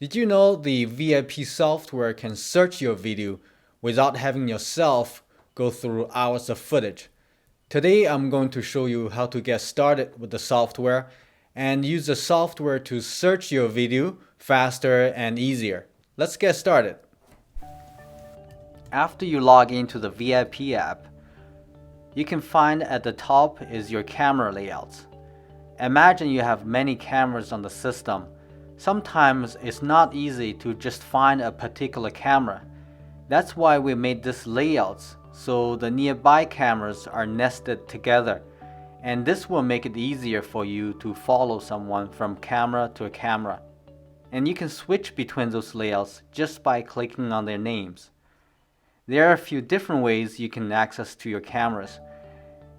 Did you know the VIP software can search your video without having yourself go through hours of footage? Today I'm going to show you how to get started with the software and use the software to search your video faster and easier. Let's get started. After you log into the VIP app, you can find at the top is your camera layouts. Imagine you have many cameras on the system. Sometimes it's not easy to just find a particular camera. That's why we made this layouts so the nearby cameras are nested together, and this will make it easier for you to follow someone from camera to camera. And you can switch between those layouts just by clicking on their names. There are a few different ways you can access to your cameras.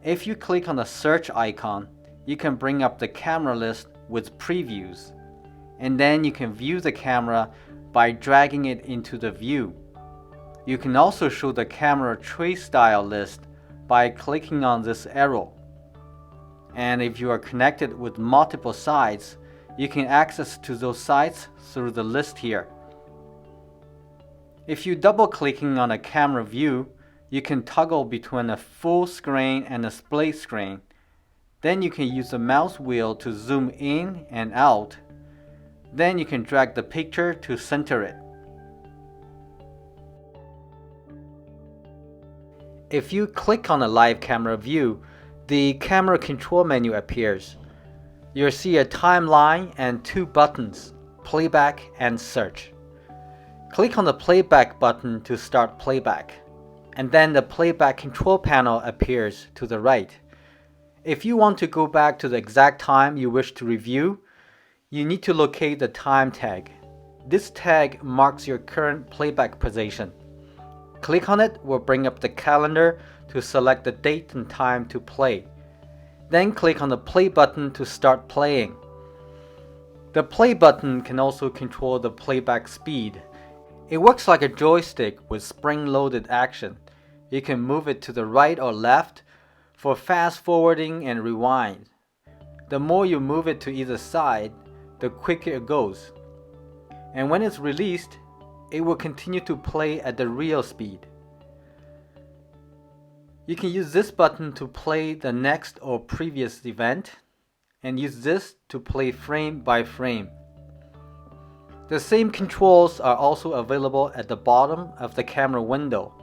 If you click on the search icon, you can bring up the camera list with previews, and then you can view the camera by dragging it into the view. You can also show the camera trace style list by clicking on this arrow. And if you are connected with multiple sites, you can access to those sites through the list here. If you double clicking on a camera view, you can toggle between a full screen and a split screen. Then you can use the mouse wheel to zoom in and out. Then you can drag the picture to center it. If you click on a live camera view, the camera control menu appears. You'll see a timeline and two buttons, playback and search. Click on the playback button to start playback, and then the playback control panel appears to the right. If you want to go back to the exact time you wish to review, you need to locate the time tag. This tag marks your current playback position. Click on it will bring up the calendar to select the date and time to play. Then click on the play button to start playing. The play button can also control the playback speed. It works like a joystick with spring-loaded action. You can move it to the right or left for fast forwarding and rewind. The more you move it to either side, the quicker it goes. And when it's released, it will continue to play at the real speed. You can use this button to play the next or previous event, and use this to play frame by frame. The same controls are also available at the bottom of the camera window.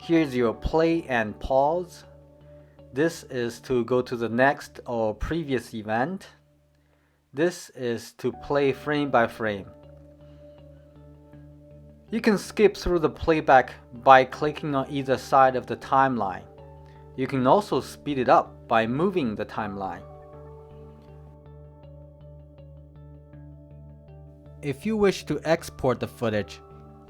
Here's your play and pause. This is to go to the next or previous event. This is to play frame by frame. You can skip through the playback by clicking on either side of the timeline. You can also speed it up by moving the timeline. If you wish to export the footage,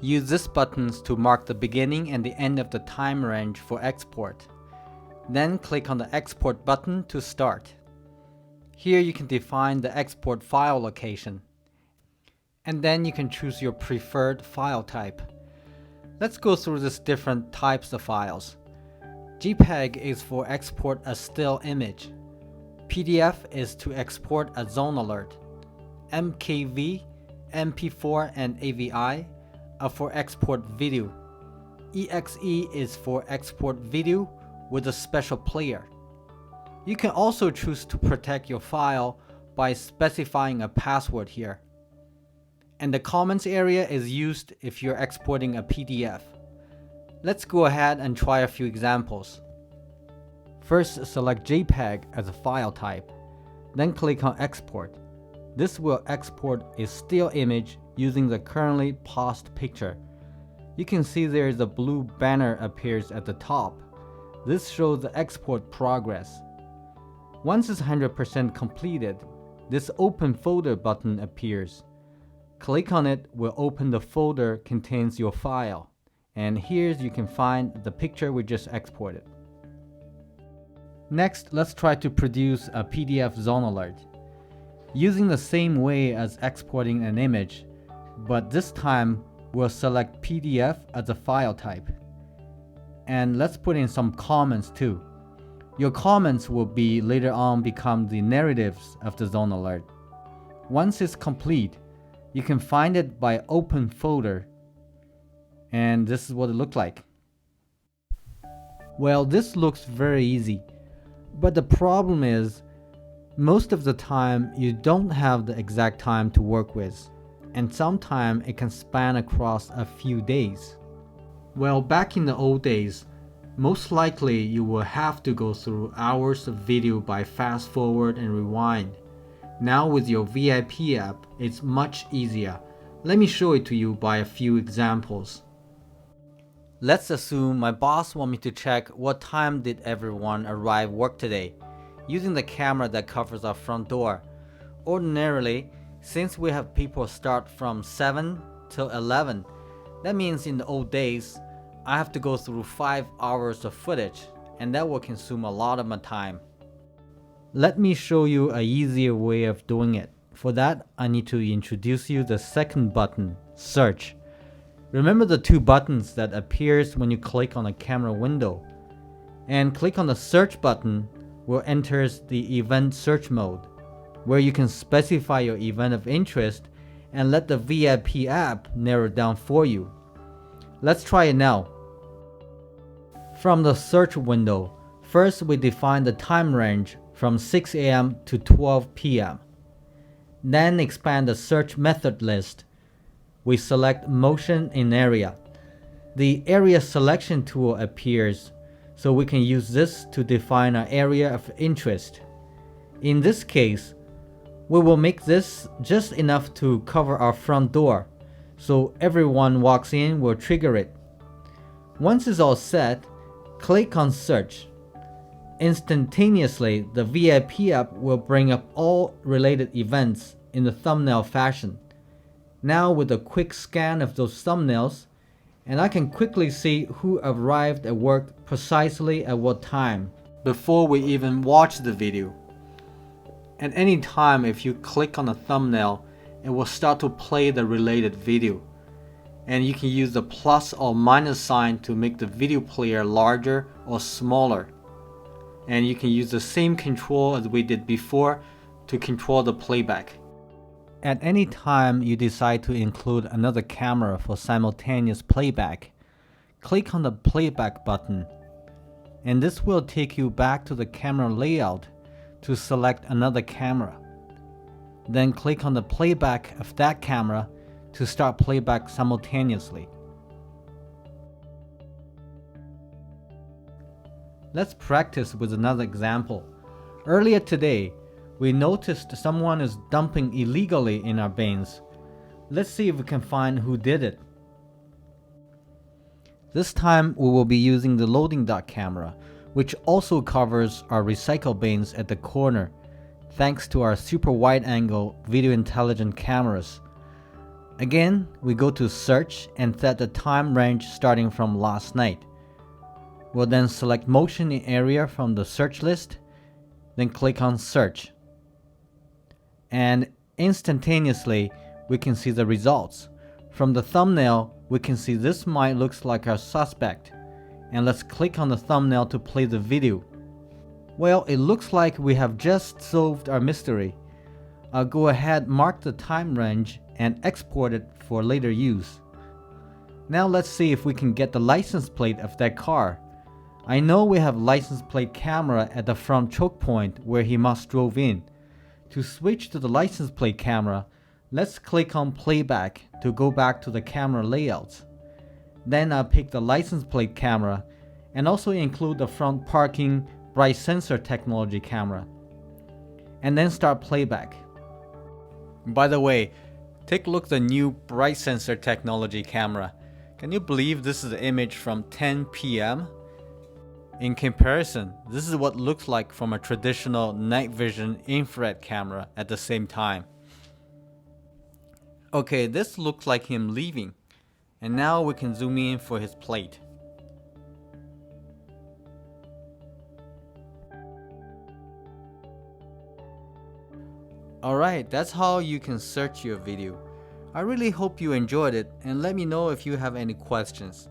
use these buttons to mark the beginning and the end of the time range for export. Then click on the export button to start. Here you can define the export file location. And then you can choose your preferred file type. Let's go through these different types of files. JPEG is for export a still image. PDF is to export a zone alert. MKV, MP4 and AVI are for export video. EXE is for export video with a special player. You can also choose to protect your file by specifying a password here. And the comments area is used if you're exporting a PDF. Let's go ahead and try a few examples. First, select JPEG as a file type. Then click on Export. This will export a still image using the currently paused picture. You can see there is a blue banner appears at the top. This shows the export progress. Once it's 100% completed, this Open Folder button appears. Click on it will open the folder contains your file, and here you can find the picture we just exported. Next, let's try to produce a PDF zone alert. Using the same way as exporting an image, but this time we'll select PDF as a file type. And let's put in some comments too. Your comments will be later on become the narratives of the zone alert. Once it's complete, You can find it by open folder, and this is what it looked like. Well, this looks very easy, but the problem is most of the time you don't have the exact time to work with, and sometimes it can span across a few days. Well, back in the old days, most likely you will have to go through hours of video by fast forward and rewind. Now with your VIP app, it's much easier. Let me show it to you by a few examples. Let's assume my boss wants me to check what time did everyone arrive work today, using the camera that covers our front door. Ordinarily, since we have people start from 7 till 11, that means in the old days, I have to go through 5 hours of footage, and that will consume a lot of my time. Let me show you an easier way of doing it. For that, I need to introduce you the second button, Search. Remember the two buttons that appears when you click on a camera window. And click on the Search button will enter the event search mode, where you can specify your event of interest and let the VIP app narrow it down for you. Let's try it now. From the search window, first we define the time range from 6 a.m. to 12 p.m. Then expand the search method list. We select motion in area. The area selection tool appears, so we can use this to define our area of interest. In this case, we will make this just enough to cover our front door, so everyone walks in will trigger it. Once it's all set, click on Search. Instantaneously, the VIP app will bring up all related events in the thumbnail fashion. Now with a quick scan of those thumbnails, and I can quickly see who arrived at work precisely at what time, before we even watch the video. At any time, if you click on a thumbnail, it will start to play the related video. And you can use the plus or minus sign to make the video player larger or smaller. And you can use the same control as we did before to control the playback. At any time you decide to include another camera for simultaneous playback, click on the playback button, and this will take you back to the camera layout to select another camera. Then click on the playback of that camera to start playback simultaneously. Let's practice with another example. Earlier today, we noticed someone is dumping illegally in our bins. Let's see if we can find who did it. This time we will be using the loading dock camera, which also covers our recycle bins at the corner, thanks to our super wide angle video intelligent cameras. Again, we go to Search and set the time range starting from last night. We'll then select motion in area from the search list, then click on Search. And instantaneously, we can see the results. From the thumbnail, we can see this might look like our suspect. And let's click on the thumbnail to play the video. Well, it looks like we have just solved our mystery. I'll go ahead, mark the time range, and export it for later use. Now let's see if we can get the license plate of that car. I know we have license plate camera at the front choke point where he must drove in. To switch to the license plate camera, let's click on playback to go back to the camera layouts. Then I'll pick the license plate camera and also include the front parking bright sensor technology camera. And then start playback. By the way, take a look at the new bright sensor technology camera. Can you believe this is the image from 10 p.m.? In comparison, this is what looks like from a traditional night vision infrared camera at the same time. Okay, this looks like him leaving. And now we can zoom in for his plate. Alright, that's how you can search your video. I really hope you enjoyed it, and let me know if you have any questions.